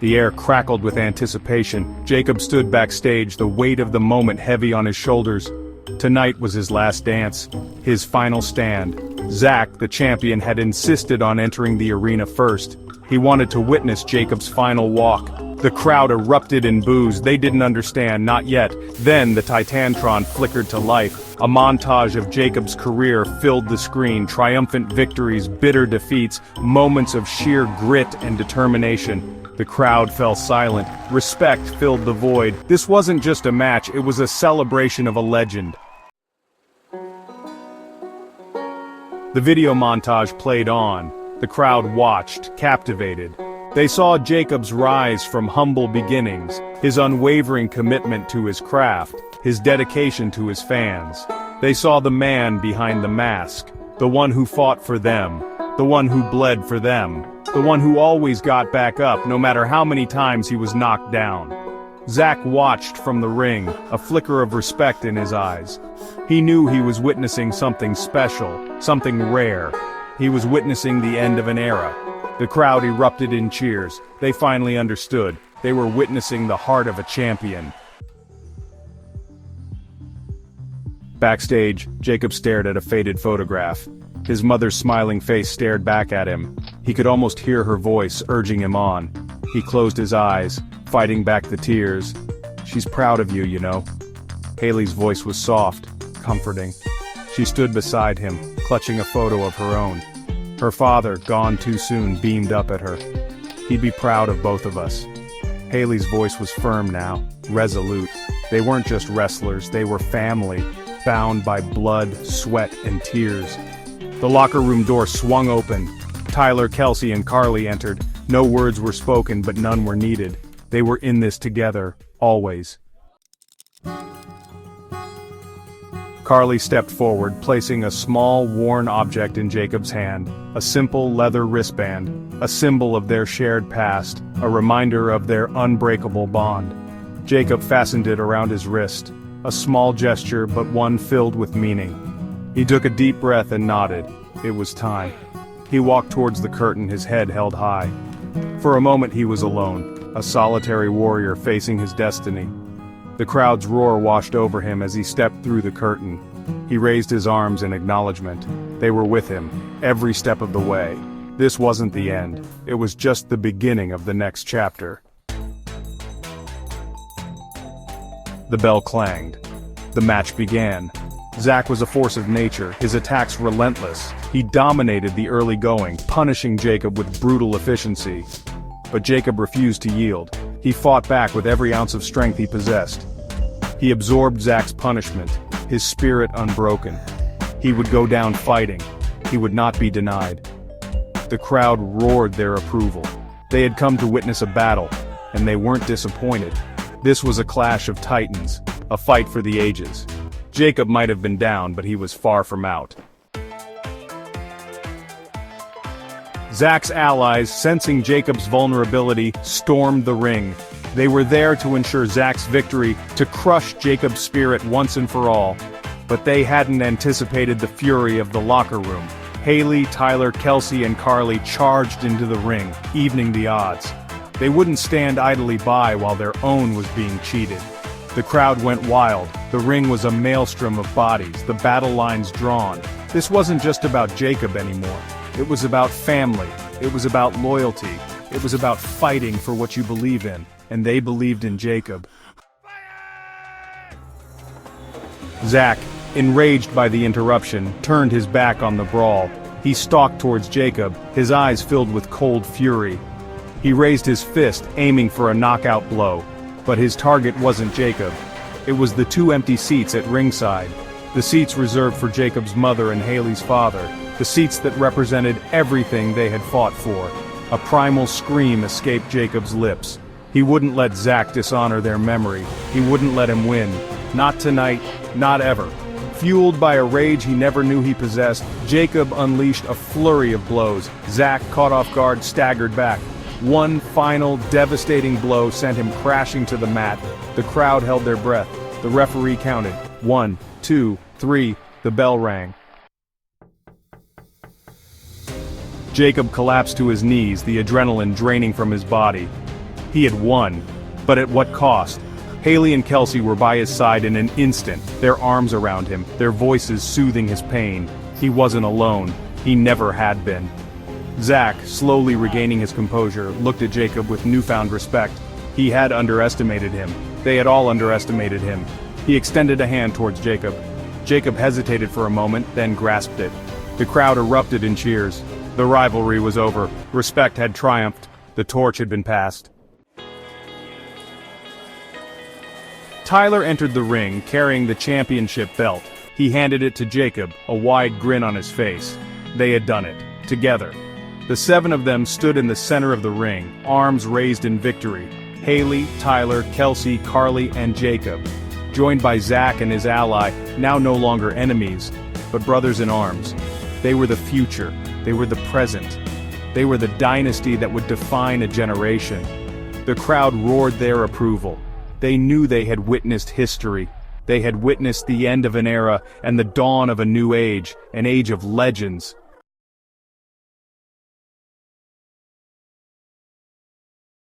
The air crackled with anticipation. Jacob stood backstage, the weight of the moment heavy on his shoulders. Tonight was his last dance, his final stand. Zach, the champion, had insisted on entering the arena first. He wanted to witness Jacob's final walk. The crowd erupted in boos. They didn't understand, not yet. Then the Titantron flickered to life. A montage of Jacob's career filled the screen. Triumphant victories, bitter defeats, moments of sheer grit and determination. The crowd fell silent. Respect filled the void. This wasn't just a match, it was a celebration of a legend. The video montage played on. The crowd watched, captivated. They saw Jacob's rise from humble beginnings, his unwavering commitment to his craft, his dedication to his fans. They saw the man behind the mask, the one who fought for them, the one who bled for them, the one who always got back up no matter how many times he was knocked down. Zach watched from the ring, a flicker of respect in his eyes. He knew he was witnessing something special, something rare. He was witnessing the end of an era. The crowd erupted in cheers. They finally understood. They were witnessing the heart of a champion. Backstage, Jacob stared at a faded photograph. His mother's smiling face stared back at him. He could almost hear her voice urging him on. He closed his eyes, fighting back the tears. "She's proud of you, you know." Haley's voice was soft, comforting. She stood beside him, clutching a photo of her own. Her father, gone too soon, beamed up at her. "He'd be proud of both of us." Haley's voice was firm now, resolute. They weren't just wrestlers, they were family, bound by blood, sweat, and tears. The locker room door swung open. Tyler, Kelsey, and Carly entered. No words were spoken, but none were needed. They were in this together, always. Carly stepped forward, placing a small, worn object in Jacob's hand. A simple leather wristband, a symbol of their shared past, a reminder of their unbreakable bond. Jacob fastened it around his wrist, a small gesture but one filled with meaning. He took a deep breath and nodded. It was time. He walked towards the curtain, his head held high. For a moment he was alone, a solitary warrior facing his destiny. The crowd's roar washed over him as he stepped through the curtain. He raised his arms in acknowledgement. They were with him, every step of the way. This wasn't the end. It was just the beginning of the next chapter. The bell clanged. The match began. Zach was a force of nature, his attacks relentless. He dominated the early going, punishing Jacob with brutal efficiency. But Jacob refused to yield. He fought back with every ounce of strength he possessed. He absorbed Zach's punishment, his spirit unbroken. He would go down fighting. He would not be denied. The crowd roared their approval. They had come to witness a battle, and they weren't disappointed. This was a clash of titans, a fight for the ages. Jacob might have been down, but he was far from out. Zach's allies, sensing Jacob's vulnerability, stormed the ring. They were there to ensure Zach's victory, to crush Jacob's spirit once and for all. But they hadn't anticipated the fury of the locker room. Haley, Tyler, Kelsey, and Carly charged into the ring, evening the odds. They wouldn't stand idly by while their own was being cheated. The crowd went wild. The ring was a maelstrom of bodies, the battle lines drawn. This wasn't just about Jacob anymore. It was about family. It was about loyalty. It was about fighting for what you believe in, and they believed in Jacob. Zach, enraged by the interruption, turned his back on the brawl. He stalked towards Jacob, his eyes filled with cold fury. He raised his fist, aiming for a knockout blow. But his target wasn't Jacob. It was the two empty seats at ringside. The seats reserved for Jacob's mother and Haley's father. The seats that represented everything they had fought for. A primal scream escaped Jacob's lips. He wouldn't let Zach dishonor their memory. He wouldn't let him win. Not tonight, not ever. Fueled by a rage he never knew he possessed, Jacob unleashed a flurry of blows. Zach, caught off guard, staggered back. One final, devastating blow sent him crashing to the mat. The crowd held their breath. The referee counted. 1, 2, 3. The bell rang. Jacob collapsed to his knees, the adrenaline draining from his body. He had won. But at what cost? Haley and Kelsey were by his side in an instant, their arms around him, their voices soothing his pain. He wasn't alone. He never had been. Zack, slowly regaining his composure, looked at Jacob with newfound respect. He had underestimated him. They had all underestimated him. He extended a hand towards Jacob. Jacob hesitated for a moment, then grasped it. The crowd erupted in cheers. The rivalry was over. Respect had triumphed. The torch had been passed. Tyler entered the ring carrying the championship belt. He handed it to Jacob, a wide grin on his face. They had done it. Together. The 7 of them stood in the center of the ring, arms raised in victory. Haley, Tyler, Kelsey, Carly, and Jacob. Joined by Zack and his ally, now no longer enemies, but brothers in arms. They were the future. They were the present. They were the dynasty that would define a generation. The crowd roared their approval. They knew they had witnessed history. They had witnessed the end of an era and the dawn of a new age, an age of legends.